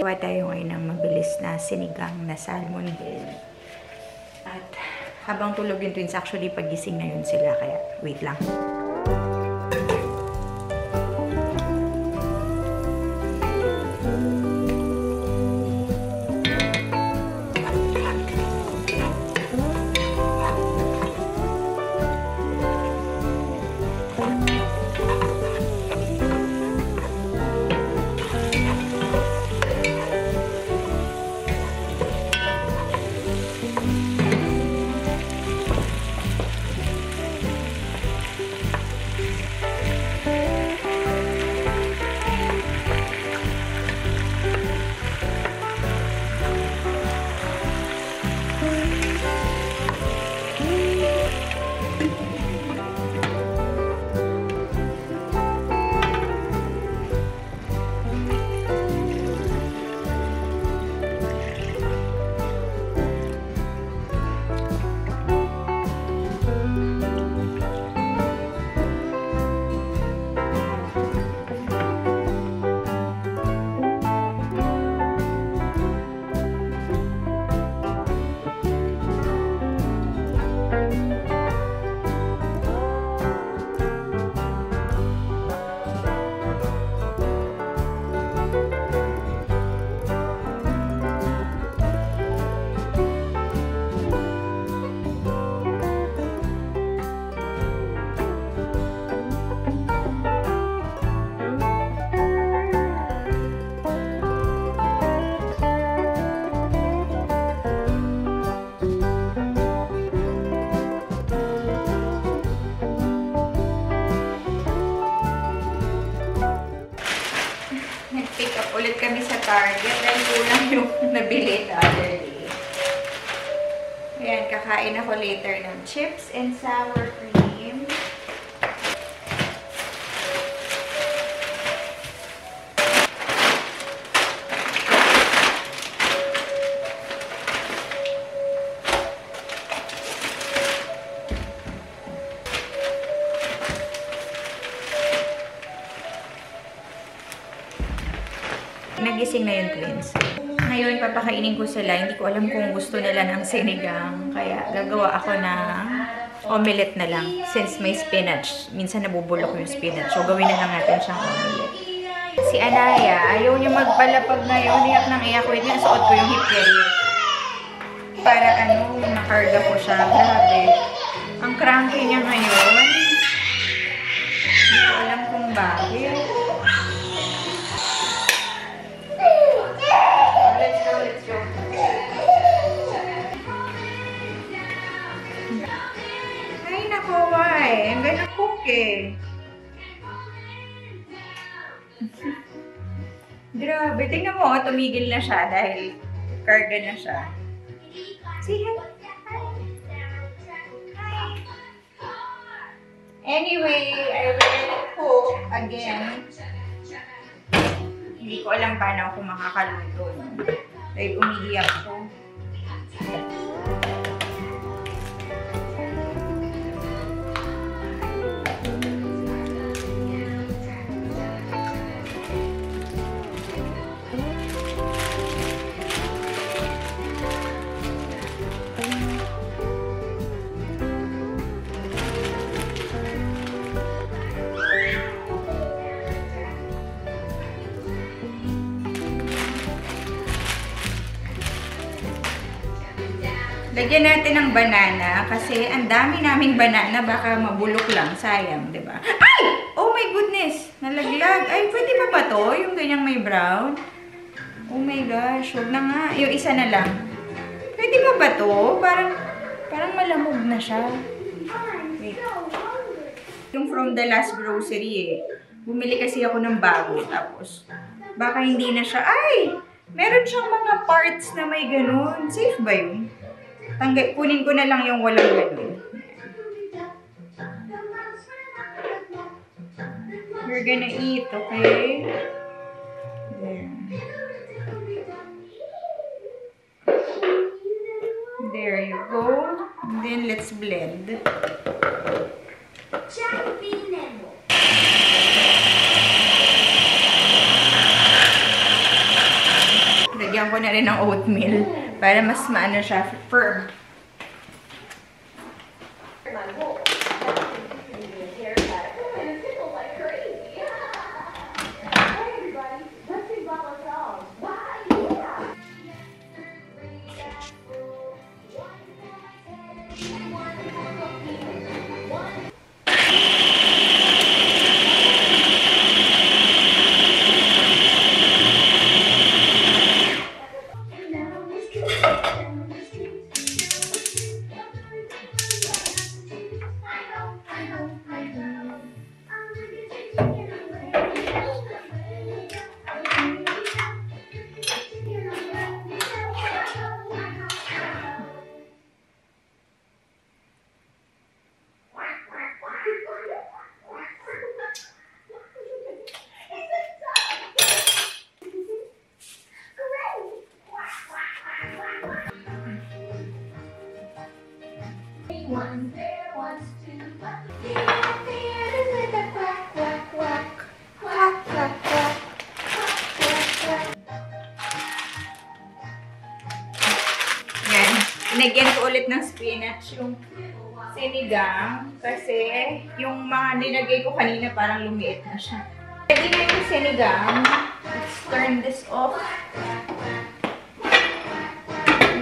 Gawa tayo ngayon ng mabilis na sinigang na salmon bowl. At habang tulog yung twins, actually pagising na yun sila, kaya wait lang. Nag-pick up ulit kami sa Target dahil kulang yung nabili the other day. Ayan, kakain ako later ng chips and sour cream. Nagising na yung twins. Ngayon, papakainin ko sila. Hindi ko alam kung gusto nila ng sinigang. Kaya, gagawa ako ng omelette na lang. Since may spinach. Minsan nabubulok yung spinach. So, gawin na lang natin siyang omelette. Si Anaya, ayaw niya magpalapag ngayon. Iyak ng iyak. Wait nga, suot ko yung hip carrier. Para makarga ko siya. Grabe. Ang cranky niya ngayon. Hindi ko alam kung bakit. Ay, nako, why? I'm gonna cook eh. Grabe, tingnan mo, tumigil na siya dahil karga na siya. Say hi. Hi. Anyway, I will cook again. Hindi ko alam paano ako makakaluto. Dahil umiiyak ko. Lagyan natin ng banana kasi ang dami naming banana, baka mabulok lang, sayang, 'di ba? Ay! Oh my goodness, nalaglag. Ay, pwede pa ba 'to? Yung ganyang may brown. Oh my gosh, wag na nga. Yung isa na lang. Pwede pa ba 'to? Parang malamog na siya. Wait. Yung from the last grocery eh. Bumili kasi ako ng bago, tapos baka hindi na siya. Ay! Meron siyang mga parts na may ganun. Safe ba yun? Kunin ko na lang yung walang ganun. We're gonna eat, okay? There. There you go. And then let's blend. Nilagyan ko na rin ng oatmeal para mas maano siya, firm. One bear wants to quack, quack, quack, quack. Yan. Pinagyan ko ulit ng spinach yung sinigang kasi yung mga nilagay ko kanina parang lumiit na siya. Ready na yung sinigang. Let's turn this off.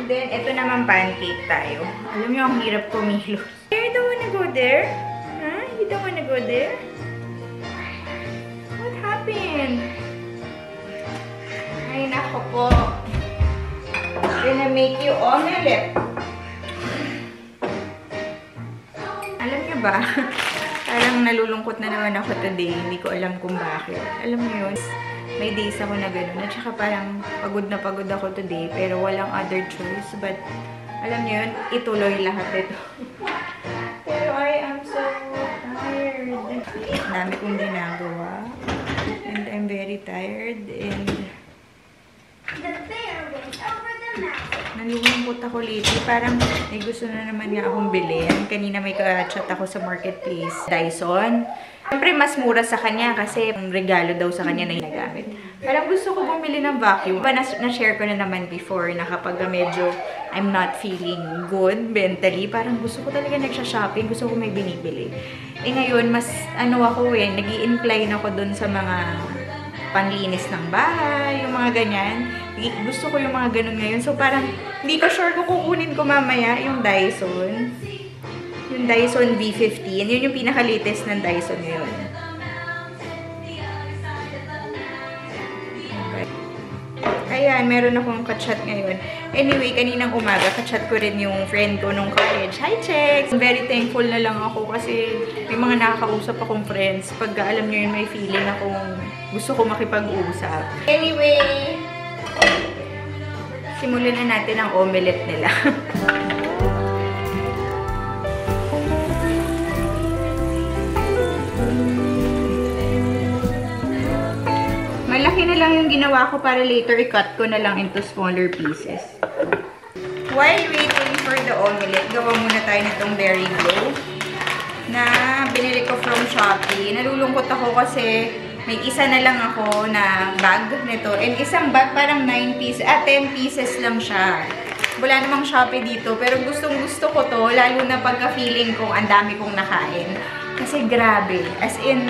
And then, ito naman pancake tayo. Alam niyo, ang hirap kumilos. You don't wanna go there? Huh? You don't wanna go there? What happened? Ay, nako po. Gonna make you omelette. Alam niyo ba? Parang nalulungkot na naman ako today. Hindi ko alam kung bakit. Alam niyo yun? May days ako na gano'n. At saka parang pagod na pagod ako today. Pero walang other choice. But, alam niyo yun, ituloy lahat ito. Pero I am so tired. Dami kong ginagawa. And I'm very tired. And The bear went over the mountain. nalulungkot ako lately. Parang may gusto na naman nga akong bilhin. Kanina may ka-chat ako sa marketplace. Dyson. Siyempre, mas mura sa kanya kasi regalo daw sa kanya na ginagamit. Parang gusto ko bumili ng vacuum. Na-share ko na naman before na kapag medyo I'm not feeling good mentally, parang gusto ko talaga nagsha-shopping. Gusto ko may binibili. Eh ngayon, mas nag-i-incline ako dun sa mga panlinis ng bahay, yung mga ganyan. Gusto ko yung mga ganun ngayon. So parang hindi ko sure kung kukunin ko mamaya yung Dyson. Yung Dyson V15. Yun yung pinaka-latest ng Dyson ngayon. Okay. Ayan, meron akong ka-chat ngayon. Anyway, kaninang umaga, ka-chat ko rin yung friend ko nung college. Hi, Chex! Very thankful na lang ako kasi may mga nakakausap akong friends. Pagka alam nyo yun, may feeling akong gusto ko makipag-usap. Anyway, simulan na natin ang omelette nila. Malaki na lang yung ginawa ko para later i-cut ko na lang into smaller pieces. While waiting for the omelette, gawa muna tayo nitong berry glow na binili ko from Shopee. Nalulungkot ako kasi may isa na lang ako na bag nito. And isang bag parang 10 pieces lang siya. Wala namang Shopee dito. Pero gustong gusto ko to. Lalo na pagka feeling kong ang dami kong nakain. Kasi grabe. As in,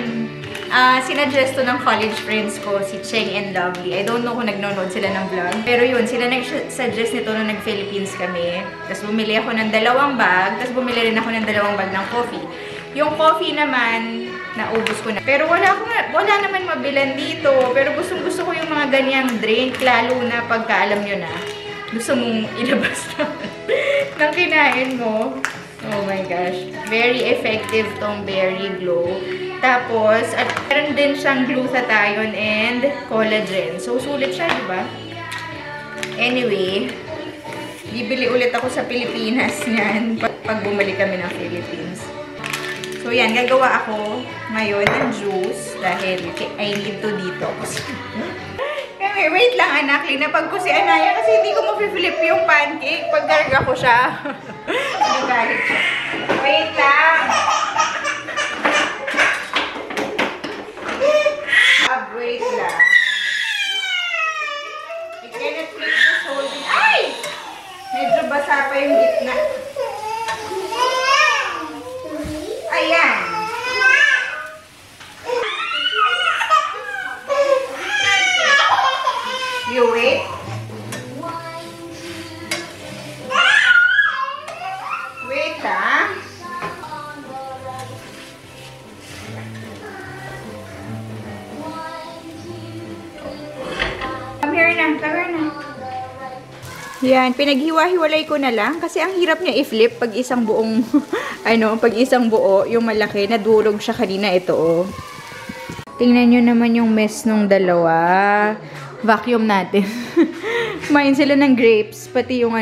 sinuggest to ng college friends ko, si Cheng and Lovely. I don't know kung nagnonood sila ng vlog. Pero yun, sila nag-suggest nito nung nag-Philippines kami. Tapos bumili ako ng 2 bag. Tapos bumili rin ako ng 2 bag ng coffee. Yung coffee naman, naubos ko na. Pero wala naman mabilan dito. Pero gustong-gusto ko yung mga ganyang drink. Lalo na pagka alam nyo na, gusto mong ilabas na ng kinain mo. Oh my gosh. Very effective tong Berry Glow. Tapos, at meron din siyang glutathione and collagen. So, sulit siya, di ba? Anyway, bibili ulit ako sa Pilipinas niyan pag bumalik kami ng Philippines. So, yan. Gagawa ako ngayon ng juice dahil I need to detox. Wait lang, anak. Linapag ko si Anaya kasi hindi ko ma-flip yung pancake pag karga ko siya. Nagalit siya. Wait lang. Wait lang. I cannot flip Medyo basa pa yung gitna. Ayan. You wait. Wait, ah. Come here na. Yan, pinaghiwa-hiwalay ko na lang kasi ang hirap niya i-flip pag isang buong pag isang buo, yung malaki, nadurog siya kanina ito, oh. Tingnan nyo naman yung mess nung dalawa. Vacuum natin. Kumain sila ng grapes, pati yung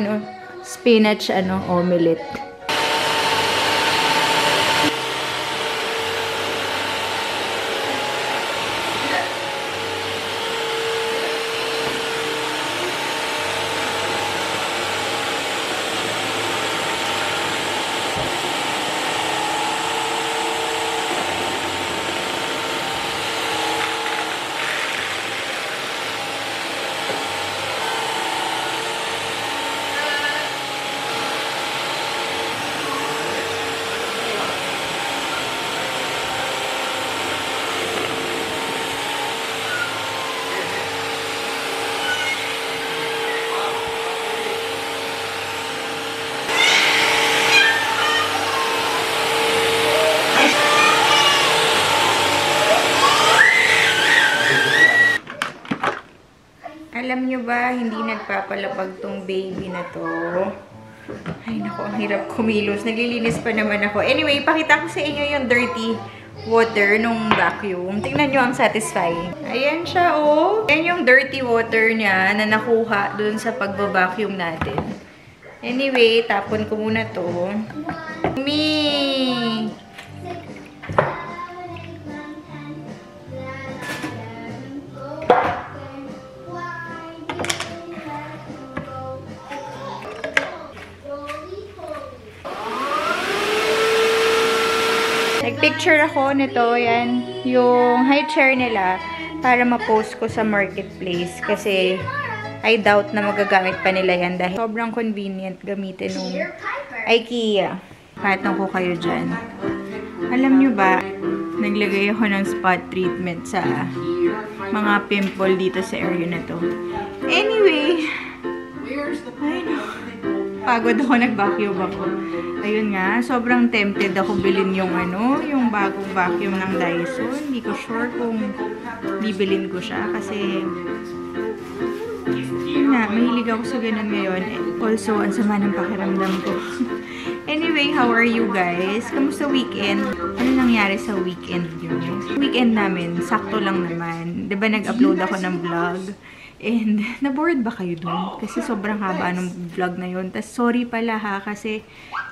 spinach omelette. Alam nyo ba, hindi nagpapalapag tong baby na to. Ay, naku, ang hirap kumilos. Naglilinis pa naman ako. Anyway, pakita ko sa inyo yung dirty water nung vacuum. Tingnan nyo, ang satisfying. Ayan siya, oh. Ayan yung dirty water niya na nakuha dun sa pagbabacuum natin. Anyway, tapon ko muna to. Nagpicture ako nito, yan, yung high chair nila para ma-post ko sa marketplace kasi I doubt na magagamit pa nila yan dahil sobrang convenient gamitin ng IKEA. Patong ko kayo dyan. Alam nyo ba, naglagay ako ng spot treatment sa mga pimple dito sa area na to. Anyway, ay no. Pagod ako, nag-vacuum ako. Ayun nga, sobrang tempted ako bilhin yung yung bagong vacuum ng Dyson. Hindi ko sure kung bibilin ko siya kasi yun nga, mahilig ako sa ganun ngayon. Also, ang sama ng pakiramdam ko. Anyway, how are you guys? Kamusta weekend? Ano nangyari sa weekend nyo? Weekend namin, sakto lang naman. Diba nag-upload ako ng vlog? And, na-bored ba kayo dun? Kasi sobrang haba ng vlog na yun. Tas, sorry pala ha, kasi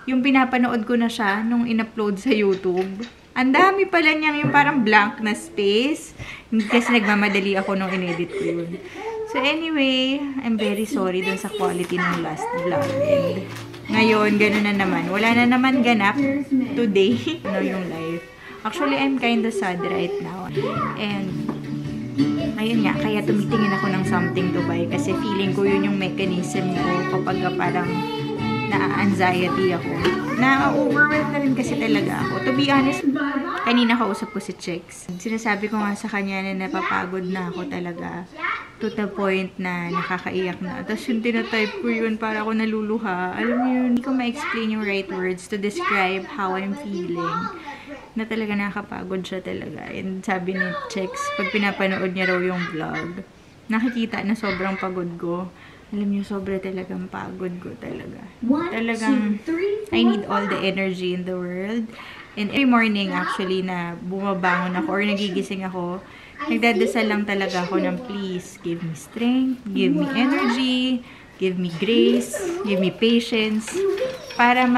yung pinapanood ko na siya nung in-upload sa YouTube, ang dami pala niyang yung parang blank na space. Kasi nagmamadali ako nung in-edit ko yun. So, anyway, I'm very sorry dun sa quality ng last vlog. And, ngayon, gano'n na naman. Wala na naman ganap today. Yung life. Actually, I'm kinda sad right now. And, ayun nga, kaya tumitingin ako ng something to buy kasi feeling ko yun yung mechanism ko kapag parang na-anxiety ako. Na-overwhelmed na rin kasi talaga ako. To be honest, kanina kausap ko si Chicks. Sinasabi ko nga sa kanya na napapagod na ako talaga. To the point na nakakaiyak na. Tapos yung tinatype ko yun, para ako naluluha. Alam mo yun, hindi ko ma-explain yung right words to describe how I'm feeling. Na talaga nakakapagod siya talaga. And sabi ni Chex, pag pinapanood niya raw yung vlog, nakikita na sobrang pagod ko. Alam niyo, sobra talagang pagod ko talaga. Talagang, I need all the energy in the world. And every morning, actually, na bumabangon ako or nagigising ako, nagdadasal lang talaga ako ng please, give me strength, give me energy, give me grace, give me patience, para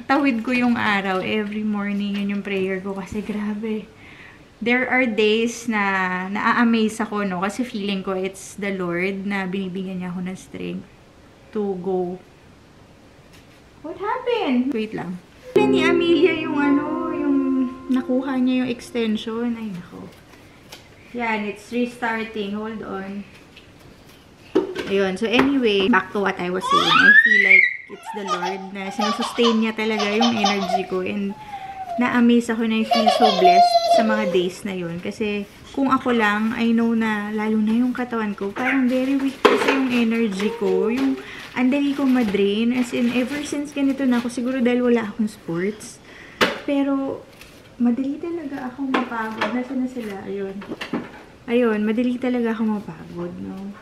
tawid ko yung araw. Every morning, yun yung prayer ko. Kasi grabe. There are days na naa-amaze ako, no? Kasi feeling ko it's the Lord na binibigyan niya ako ng strength to go. What happened? Wait lang. Ni Amelia yung yung nakuha niya yung extension. Ay, nako. Yan, it's restarting. Hold on. Ayun. So anyway, back to what I was saying. I feel like it's the Lord na sinusustain niya talaga yung energy ko. And na-amaze ako na I feel so blessed sa mga days na yun. Kasi kung ako lang, I know na lalo na yung katawan ko, parang very weak kasi yung energy ko. Yung andali ko madrain. As in, ever since ganito na ako, siguro dahil wala akong sports. Pero madali talaga ako mapagod. Nasaan na sila? Ayun. Ayun, madali talaga ako mapagod, no?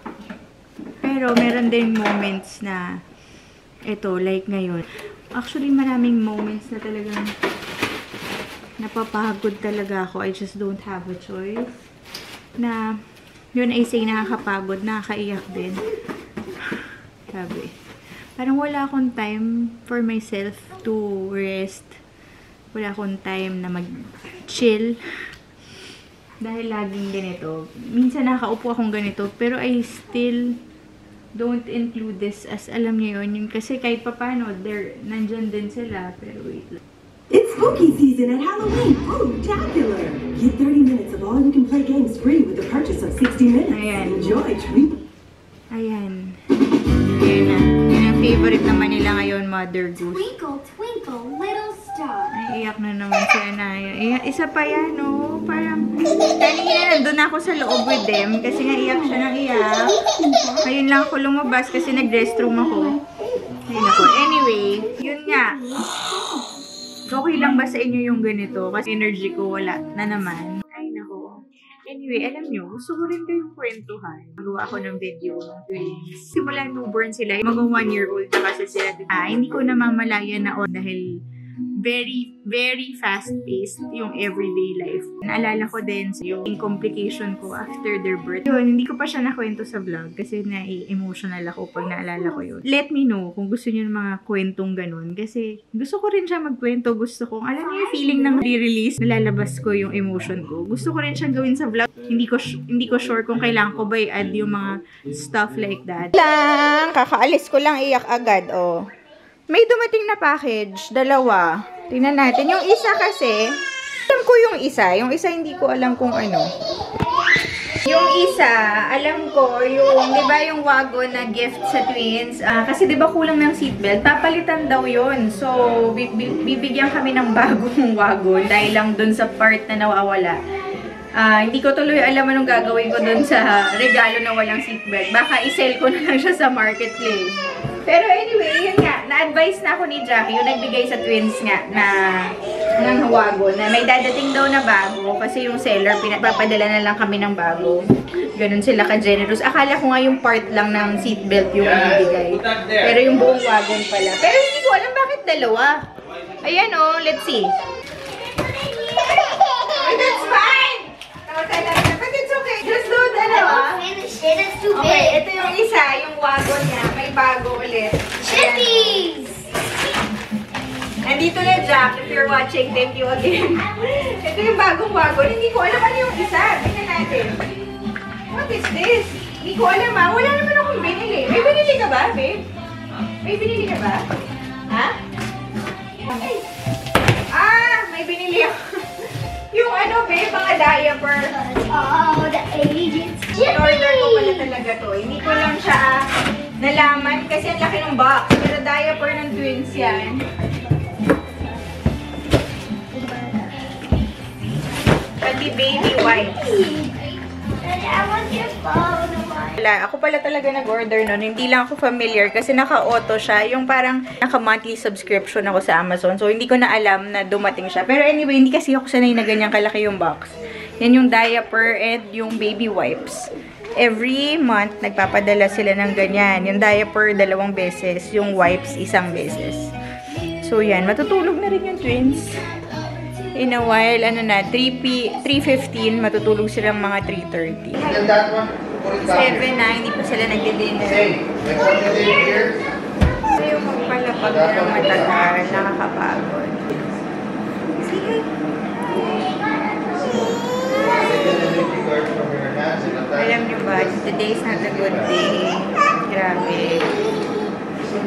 Pero meron din moments na ito, like ngayon. Actually, maraming moments na talagang napapagod talaga ako. I just don't have a choice. Na, yun I say nakakapagod, nakakaiyak din. Sabi. Parang wala akong time for myself to rest. Wala akong time na mag-chill. Dahil laging ganito. Minsan nakaupo akong ganito, pero I still don't include this as alam niyo yun. Kasi kahit papano, nandyan din sila. Pero wait lang. It's spooky season at Halloween. Spectacular! Get 30 minutes of all-you-can-play games free with the purchase of 60 minutes. Ayan. Enjoy treat. Ayan. Ayan na. Yun ang favorite naman nila ngayon, Mother Goose. Twinkle, twinkle, little star. Naiiyak na naman si Anaya. Isa pa yan, no? Parang, kanina nandun ako sa loob with them kasi nga iyak siya ng iyak. Ngayon lang ako lumabas kasi nag-restroom ako. Ayun ako. Anyway, yun nga. Okay lang ba sa inyo yung ganito? Kasi energy ko wala na naman. Ay, nako. Anyway, alam nyo, gusto ko rin kayong kwentuhan. Magawa ako ng video ng twins. Simula newborn sila, mag 1-year-old na kasi sila. Hindi ko namamalaya na dahil very, very fast-paced yung everyday life. Naalala ko din yung complication ko after their birth. Yun, hindi ko pa siya nakwento sa vlog kasi na-emotional ako pag naalala ko yun. Let me know kung gusto niyo ng mga kwentong ganun kasi gusto ko rin siya magkwento. Gusto ko, alam niyo yung feeling ng re-release, nalalabas ko yung emotion ko. Gusto ko rin siyang gawin sa vlog. Hindi ko sure kung kailangan ko ba i-add yung mga stuff like that. Kakaalis ko lang iyak agad, oh. May dumating na package, dalawa. Tingnan natin. Yung isa kasi, alam ko yung isa hindi ko alam kung ano. Yung isa, alam ko, yung, di ba yung wagon na gift sa twins, kasi di ba kulang ng seatbelt, papalitan daw yun. So, bibigyan kami ng bagong wagon dahil lang dun sa part na nawawala. Hindi ko tuloy alam anong gagawin ko dun sa regalo na walang seatbelt. Baka isell ko na lang siya sa marketplace. Pero anyway, yun nga, na-advise na ako ni Jackie, yung nagbigay sa twins nga ng wagon, na may dadating daw na bago, kasi yung seller, papadala na lang kami ng bago. Ganun sila ka-generous. Akala ko nga yung part lang ng seatbelt yung ibigay. Pero yung buong wagon pala. Pero hindi ko alam bakit dalawa. Ayan oh, let's see. That's fine! But it's okay. Just do dalawa. Finish it, it's too Okay, big. ito yung isa, yung wagon niya. May bago ulit. Chippies! Nandito na Jack, if you're watching, thank you again. Ito yung bagong wagon. Hindi ko alam ano yung isa. Tingnan natin. What is this? Hindi ko alam ha. Wala naman akong binili. May binili ka ba, babe? May binili ka ba? Ha? Ay. May binili ako. Yung ano, babe, mga diaper. Oh, the agents. In-order ko pala talaga to. Hindi ko lang siya nalaman kasi ang laki ng box. Pero diaper ng twins yan. Pati baby wipes. I want your phone. Ako pala talaga nag-order nun. Hindi lang ako familiar kasi naka-auto siya. Yung parang naka-monthly subscription ako sa Amazon. So, hindi ko na alam na dumating siya. Pero anyway, hindi kasi ako sanay na ganyang kalaki yung box. Yan yung diaper and yung baby wipes. Every month, nagpapadala sila ng ganyan. Yung diaper, 2 beses. Yung wipes, 1 beses. So, yan. Matutulog na rin yung twins. In a while, 3:15, matutulog silang mga 3:30. 7 na, hindi pa sila nagdi-dinner. So, yung magpalapag ng matagal, nakakapagod. Sige. Alam nyo ba, today is not a good day. Grabe.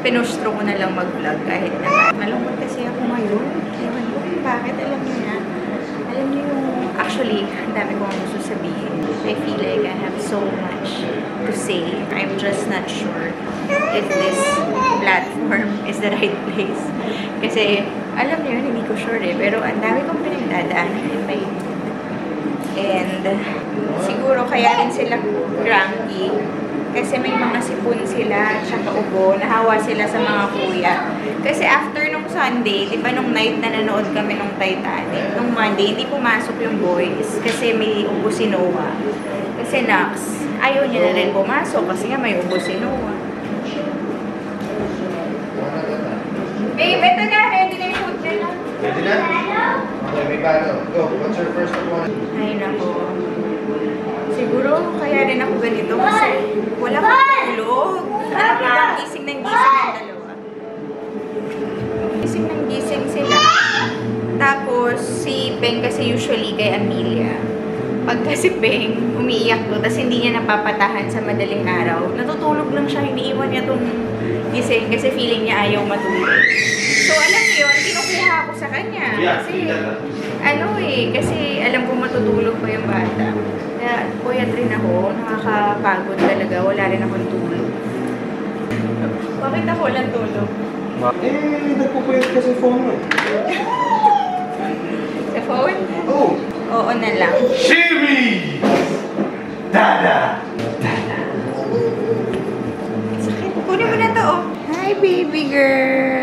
Pinustro ko na lang mag-vlog kahit naman. Malungkot kasi ako ngayon. Ewan ko kung bakit, alam nyo na. Alam nyo yung Actually, ang dami kong gusto sabihin. I feel like I have so much to say. I'm just not sure if this platform is the right place. Kasi, alam niyo yun, hindi ko sure eh. Pero ang dami kong pinagdadaanan in my life. And siguro kaya rin sila cranky. Kasi may mga sipon sila, tsaka ubo. Nahawa sila sa mga kuya. Kasi after nung Sunday, di ba nung night na nanood kami nung Titanic, nung Monday, hindi pumasok yung boys. Kasi may ubo si Noah. Kasi Nax, ayaw niya na rin pumasok kasi nga may ubo si Noah. Babe, ito na. Ready na yung food nila. Ready na? Okay, may battle. Go. What's your first one? Ay, nako. Siguro, kaya rin ako ganito kasi wala akong tulog. Nakakita gising ng gising ng dalawa. Gising ng gising sila. Tapos, si Peng kasi usually kay Amelia. Pagka si Peng, umiiyak to, tapos hindi niya napapatahan sa madaling araw. Natutulog lang siya, iniiwan niya tong gising kasi feeling niya ayaw matulog. So, alam niyo yun, kinukuha ako sa kanya. Kasi, kasi alam ko matutulog pa yung bata. Kaya, puyat rin ako. Nakakapagod talaga. Wala rin akong tulog. Bakit ako walang tulog? Nagpupuyat ka sa phone mo. Sa phone? Oh! Oo na lang. Shimmy! Dada! Dada! Sakit. Kunin mo na to, oh. Hi, baby girl.